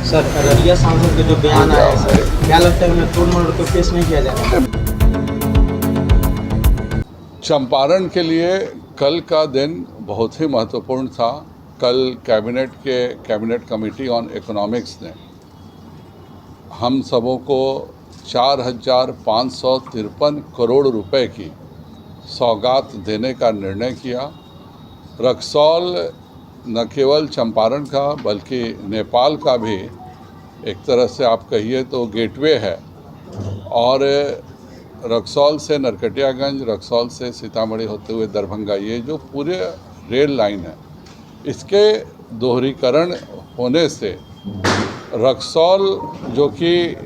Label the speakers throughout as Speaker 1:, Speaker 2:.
Speaker 1: Sir, रलिया सांसद के जो बयान आया है सर, क्या लगता है उन्हें तोड़ मरोड़ के पेश नहीं किया जाएगा?
Speaker 2: चंपारण के लिए कल का दिन बहुत ही महत्वपूर्ण था। कल कैबिनेट कमेटी ऑन इकोनॉमिक्स ने हम सबों को 4,553 करोड़ रुपए की सौगात देने का निर्णय किया। रक्सौल न केवल चंपारण का बल्कि नेपाल का भी एक तरह से आप कहिए तो गेटवे है, और रक्सौल से नरकटियागंज, रक्सौल से सीतामढ़ी होते हुए दरभंगा, ये जो पूरे रेल लाइन है, इसके दोहरीकरण होने से रक्सौल जो कि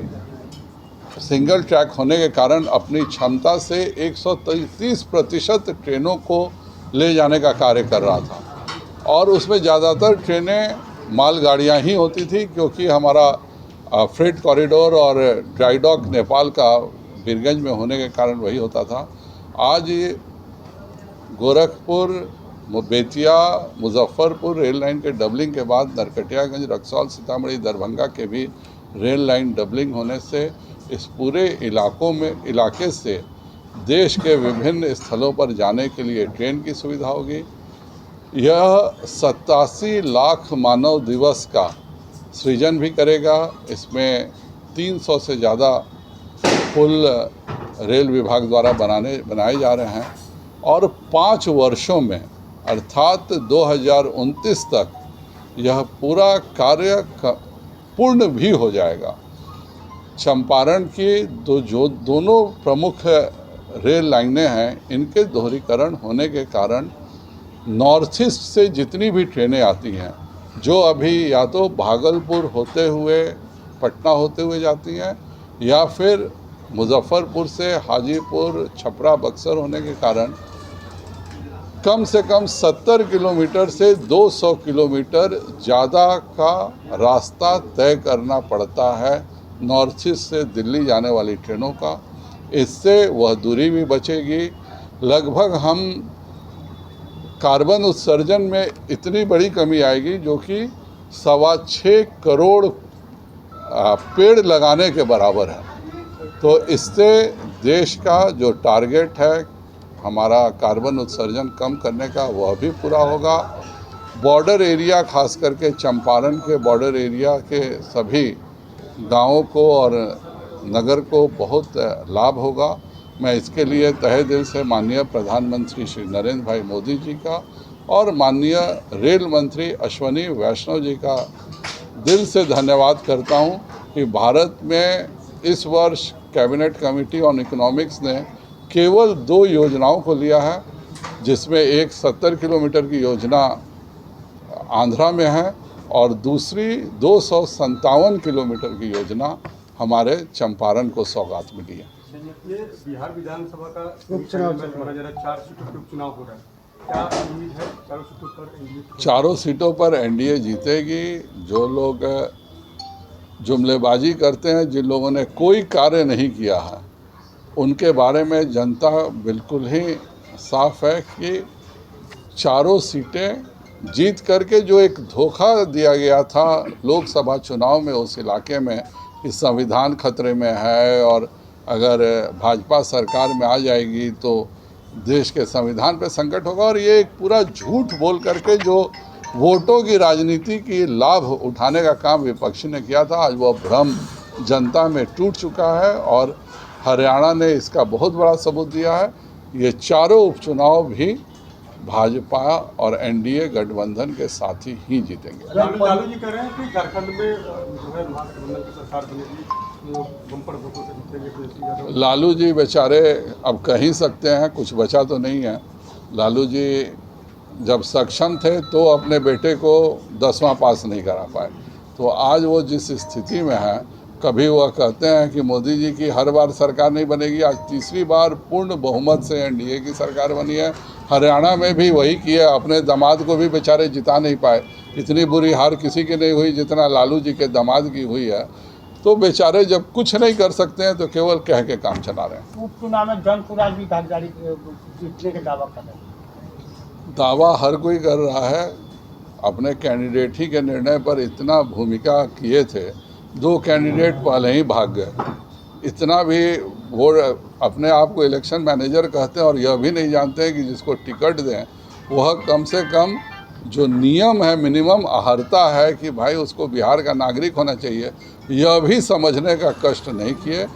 Speaker 2: सिंगल ट्रैक होने के कारण अपनी क्षमता से 130% ट्रेनों को ले जाने का कार्य कर रहा था, और उसमें ज़्यादातर ट्रेनें मालगाड़ियाँ ही होती थी, क्योंकि हमारा फ्रेट कॉरिडोर और ड्राई डॉक नेपाल का बीरगंज में होने के कारण वही होता था। आज गोरखपुर, बेतिया, मुजफ्फरपुर रेल लाइन के डबलिंग के बाद नरकटियागंज, रक्सौल, सीतामढ़ी, दरभंगा के भी रेल लाइन डबलिंग होने से इस पूरे इलाके से देश के विभिन्न स्थलों पर जाने के लिए ट्रेन की सुविधा होगी। यह 87 लाख मानव दिवस का सृजन भी करेगा। इसमें 300 से ज़्यादा पुल रेल विभाग द्वारा बनाए जा रहे हैं, और 5 वर्षों में अर्थात 2029 तक यह पूरा कार्य पूर्ण भी हो जाएगा। चंपारण की दोनों प्रमुख रेल लाइनें हैं, इनके दोहरीकरण होने के कारण नॉर्थ ईस्ट से जितनी भी ट्रेनें आती हैं, जो अभी या तो भागलपुर होते हुए, पटना होते हुए जाती हैं, या फिर मुजफ्फरपुर से हाजीपुर, छपरा, बक्सर होने के कारण कम से कम 70 किलोमीटर से 200 किलोमीटर ज़्यादा का रास्ता तय करना पड़ता है नॉर्थ ईस्ट से दिल्ली जाने वाली ट्रेनों का। इससे वह दूरी भी बचेगी। लगभग हम कार्बन उत्सर्जन में इतनी बड़ी कमी आएगी, जो कि 6.25 करोड़ पेड़ लगाने के बराबर है। तो इससे देश का जो टारगेट है हमारा कार्बन उत्सर्जन कम करने का, वह भी पूरा होगा। बॉर्डर एरिया, खास करके चंपारण के बॉर्डर एरिया के सभी गांवों को और नगर को बहुत लाभ होगा। मैं इसके लिए तहे दिल से माननीय प्रधानमंत्री श्री नरेंद्र भाई मोदी जी का और माननीय रेल मंत्री अश्विनी वैष्णव जी का दिल से धन्यवाद करता हूं कि भारत में इस वर्ष कैबिनेट कमेटी ऑन इकोनॉमिक्स ने केवल 2 योजनाओं को लिया है, जिसमें एक 70 किलोमीटर की योजना आंध्रा में है और दूसरी 257 किलोमीटर की योजना हमारे चंपारण को सौगात मिली है।
Speaker 3: बिहार विधानसभा का उपचुनाव 4 सीटों पर उपचुनाव हो रहा है, क्या उम्मीद है 4 सीटों पर एनडीए?
Speaker 2: 4 सीटों पर एनडीए जीतेगी। जो लोग जुमलेबाजी करते हैं, जिन लोगों ने कोई कार्य नहीं किया है, उनके बारे में जनता बिल्कुल ही साफ है कि 4 सीटें जीत करके जो एक धोखा दिया गया था लोकसभा चुनाव में उस इलाके में कि संविधान खतरे में है और अगर भाजपा सरकार में आ जाएगी तो देश के संविधान पर संकट होगा, और ये एक पूरा झूठ बोल करके जो वोटों की राजनीति की लाभ उठाने का काम विपक्ष ने किया था, आज वह भ्रम जनता में टूट चुका है और हरियाणा ने इसका बहुत बड़ा सबूत दिया है। ये 4 उपचुनाव भी भाजपा और एनडीए गठबंधन के साथ ही जीतेंगे।
Speaker 3: लालू जी कह रहे हैं कि झारखंड में जो है महागठबंधन की सरकार बनेगी, वो बम्पर वोटों से जीतेंगे।
Speaker 2: लालू जी बेचारे अब कह ही सकते हैं, कुछ बचा तो नहीं है। लालू जी जब सक्षम थे तो अपने बेटे को 10वां पास नहीं करा पाए, तो आज वो जिस स्थिति में है, कभी वह कहते हैं कि मोदी जी की हर बार सरकार नहीं बनेगी, आज तीसरी बार पूर्ण बहुमत से एनडीए की सरकार बनी है। हरियाणा में भी वही किया, अपने दामाद को भी बेचारे जिता नहीं पाए। इतनी बुरी हार किसी की नहीं हुई जितना लालू जी के दामाद की हुई है। तो बेचारे जब कुछ नहीं कर सकते हैं तो केवल कह के काम चला रहे हैं।
Speaker 4: उपचुनाव में जौनपुर भी भागीदारी जीतने के दावा कर रहे हैं।
Speaker 2: दावा हर कोई कर रहा है, अपने कैंडिडेट ही के निर्णय पर इतना भूमिका किए थे, 2 कैंडिडेट पहले ही भाग गए। इतना भी वो अपने आप को इलेक्शन मैनेजर कहते हैं और यह भी नहीं जानते हैं कि जिसको टिकट दें वह कम से कम जो नियम है मिनिमम अहर्ता है कि भाई उसको बिहार का नागरिक होना चाहिए, यह भी समझने का कष्ट नहीं किए।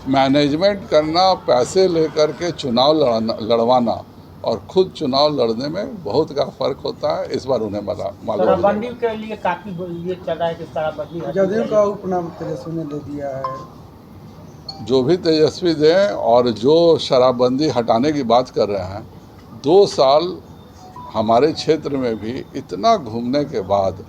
Speaker 2: मैनेजमेंट करना, पैसे लेकर के चुनाव लड़वाना और खुद चुनाव लड़ने में बहुत का फर्क होता है। इस बार उन्हें मालूम
Speaker 4: शराबबंदी के लिए काफी ये चल रहा है कि शराबबंदी
Speaker 5: जदयू का उपनाम तेजस्वी ने दे दिया है।
Speaker 2: जो भी तेजस्वी दें और जो शराबबंदी हटाने की बात कर रहे हैं, 2 साल हमारे क्षेत्र में भी इतना घूमने के बाद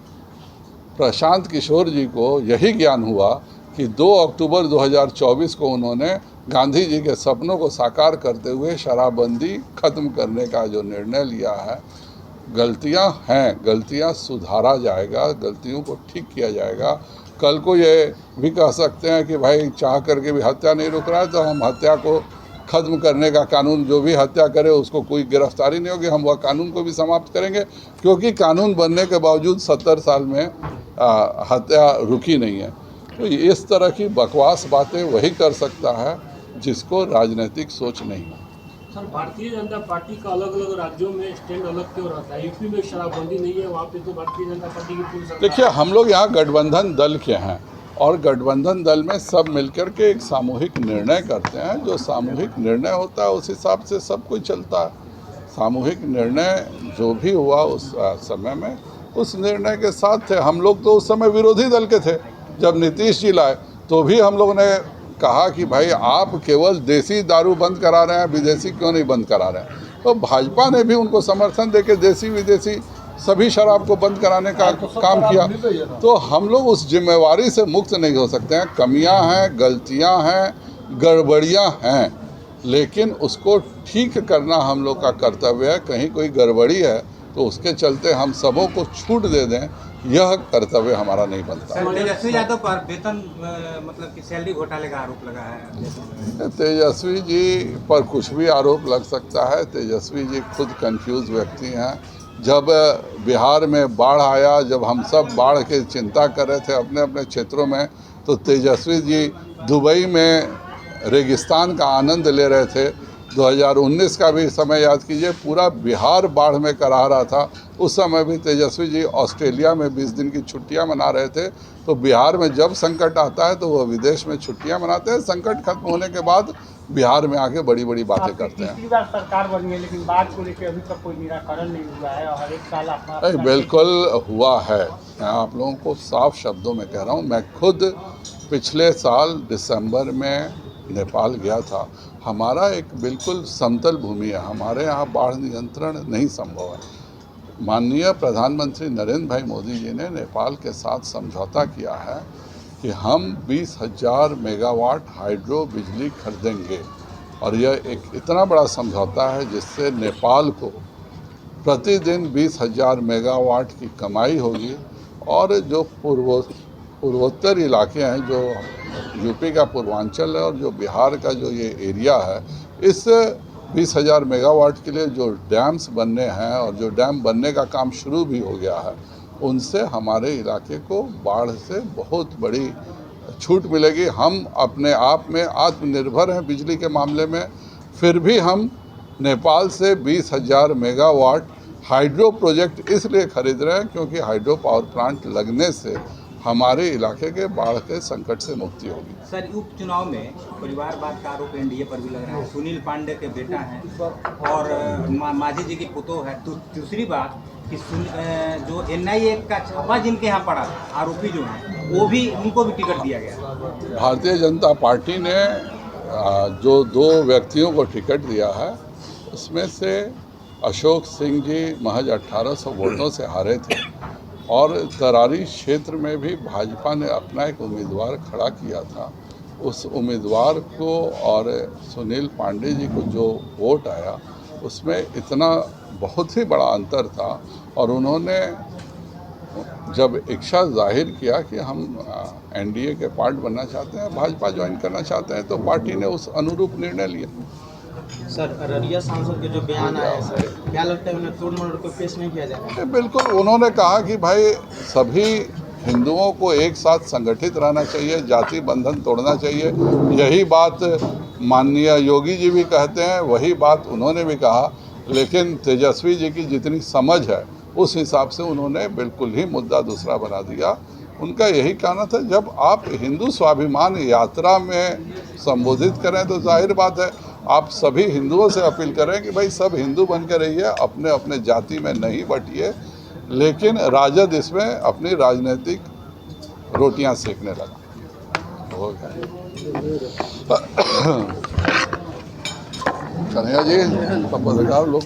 Speaker 2: प्रशांत किशोर जी को यही ज्ञान हुआ कि 2 अक्टूबर 2024 को उन्होंने गांधी जी के सपनों को साकार करते हुए शराबबंदी खत्म करने का जो निर्णय लिया है, गलतियां हैं, गलतियां सुधारा जाएगा, गलतियों को ठीक किया जाएगा। कल को ये भी कह सकते हैं कि भाई चाह करके भी हत्या नहीं रुक रहा है तो हम हत्या को खत्म करने का कानून, जो भी हत्या करे उसको कोई गिरफ्तारी नहीं होगी, हम वह कानून को भी समाप्त करेंगे, क्योंकि कानून बनने के बावजूद 70 साल में हत्या रुकी नहीं है। तो इस तरह की बकवास बातें वही कर सकता है जिसको राजनीतिक सोच नहीं है।
Speaker 6: सर, भारतीय जनता पार्टी का अलग अलग राज्यों में स्टैंड अलग क्यों रहता है? यूपी में शराबबंदी नहीं है, वहाँ पे तो भारतीय जनता पार्टी की पूरी सरकार।
Speaker 2: देखिए, हम लोग यहाँ गठबंधन दल के हैं और गठबंधन दल में सब मिलकर के एक सामूहिक निर्णय करते हैं। जो सामूहिक निर्णय होता है उस हिसाब से सब कुछ चलता है। सामूहिक निर्णय जो भी हुआ उस समय में उस निर्णय के साथ थे। हम लोग तो उस समय विरोधी दल के थे। जब नीतीश जी लाए तो भी हम लोगों ने कहा कि भाई आप केवल देसी दारू बंद करा रहे हैं, विदेशी क्यों नहीं बंद करा रहे हैं। तो भाजपा ने भी उनको समर्थन देके देसी विदेशी सभी शराब को बंद कराने का काम किया। तो हम लोग उस जिम्मेवारी से मुक्त नहीं हो सकते हैं। कमियां हैं, गलतियां हैं, गड़बड़ियां हैं, लेकिन उसको ठीक करना हम लोग का कर्तव्य है। कहीं कोई गड़बड़ी है तो उसके चलते हम सबों को छूट दे दें, यह कर्तव्य हमारा नहीं बनता।
Speaker 1: तेजस्वी यादव पर वेतन मतलब कि सैलरी घोटाले का आरोप लगा है।
Speaker 2: तेजस्वी जी पर कुछ भी आरोप लग सकता है। तेजस्वी जी खुद कंफ्यूज व्यक्ति हैं। जब बिहार में बाढ़ आया, जब हम सब बाढ़ की चिंता कर रहे थे अपने अपने क्षेत्रों में, तो तेजस्वी जी दुबई में रेगिस्तान का आनंद ले रहे थे। 2019 का भी समय याद कीजिए, पूरा बिहार बाढ़ में करा रहा था। उस समय भी तेजस्वी जी ऑस्ट्रेलिया में 20 दिन की छुट्टियां मना रहे थे। तो बिहार में जब संकट आता है तो वह विदेश में छुट्टियां मनाते हैं। संकट खत्म होने के बाद बिहार में आके बड़ी बड़ी बातें करते हैं।
Speaker 4: तीसरी बार सरकार बनी है, लेकिन बात को लेकर अभी तक कोई निराकरण नहीं हुआ है और हर एक साल अपना
Speaker 2: बिल्कुल हुआ है। मैं आप लोगों को साफ शब्दों में कह रहा हूँ। मैं खुद पिछले साल दिसंबर में नेपाल गया था। हमारा एक बिल्कुल समतल भूमि है, हमारे यहाँ बाढ़ नियंत्रण नहीं संभव है। माननीय प्रधानमंत्री नरेंद्र भाई मोदी जी ने नेपाल के साथ समझौता किया है कि हम 20,000 मेगावाट हाइड्रो बिजली खरीदेंगे, और यह एक इतना बड़ा समझौता है जिससे नेपाल को प्रतिदिन 20,000 मेगावाट की कमाई होगी। और जो पूर्वोत्तर इलाके हैं, जो यूपी का पूर्वांचल है और जो बिहार का जो ये एरिया है, इस 20,000 मेगावाट के लिए जो डैम्स बनने हैं और जो डैम बनने का काम शुरू भी हो गया है, उनसे हमारे इलाके को बाढ़ से बहुत बड़ी छूट मिलेगी। हम अपने आप में आत्मनिर्भर हैं बिजली के मामले में, फिर भी हम नेपाल से 20,000 मेगावाट हाइड्रो प्रोजेक्ट इसलिए खरीद रहे हैं क्योंकि हाइड्रो पावर प्लांट लगने से हमारे इलाके के बाढ़ के संकट से मुक्ति होगी।
Speaker 1: सर, उपचुनाव में परिवारवाद का आरोप एनडीए पर भी लग रहा है। सुनील पांडे के बेटा हैं और मांझी जी की पुतो है। दूसरी बात कि जो NIA का छापा जिनके यहाँ पड़ा, आरोपी जो हैं, वो भी, उनको भी टिकट दिया गया।
Speaker 2: भारतीय जनता पार्टी ने जो 2 व्यक्तियों को टिकट दिया है, उसमें से अशोक सिंह जी महज 1800 वोटों से हारे थे और तरारी क्षेत्र में भी भाजपा ने अपना एक उम्मीदवार खड़ा किया था। उस उम्मीदवार को और सुनील पांडे जी को जो वोट आया, उसमें इतना बहुत ही बड़ा अंतर था। और उन्होंने जब इच्छा जाहिर किया कि हम NDA के पार्ट बनना चाहते हैं, भाजपा ज्वाइन करना चाहते हैं, तो पार्टी ने उस अनुरूप निर्णय लिया।
Speaker 7: सर अररिया सांसद के जो बयान आया है सर, क्या लगता है उन्हें तोड़ मरोड़ को पेश नहीं किया जाएगा?
Speaker 2: बिल्कुल, उन्होंने कहा कि भाई सभी हिंदुओं को एक साथ संगठित रहना चाहिए, जाति बंधन तोड़ना चाहिए। यही बात माननीय योगी जी भी कहते हैं, वही बात उन्होंने भी कहा। लेकिन तेजस्वी जी की जितनी समझ है उस हिसाब से उन्होंने बिल्कुल ही मुद्दा दूसरा बना दिया। उनका यही कहना था, जब आप हिंदू स्वाभिमान यात्रा में संबोधित करें तो जाहिर बात है आप सभी हिंदुओं से अपील करें कि भाई सब हिंदू बन के रहिए, अपने अपने जाति में नहीं बटिए। लेकिन राजद इसमें अपनी राजनीतिक रोटियां सेकने लगा। हो गया कन्हैया जी, पत्रकार लोग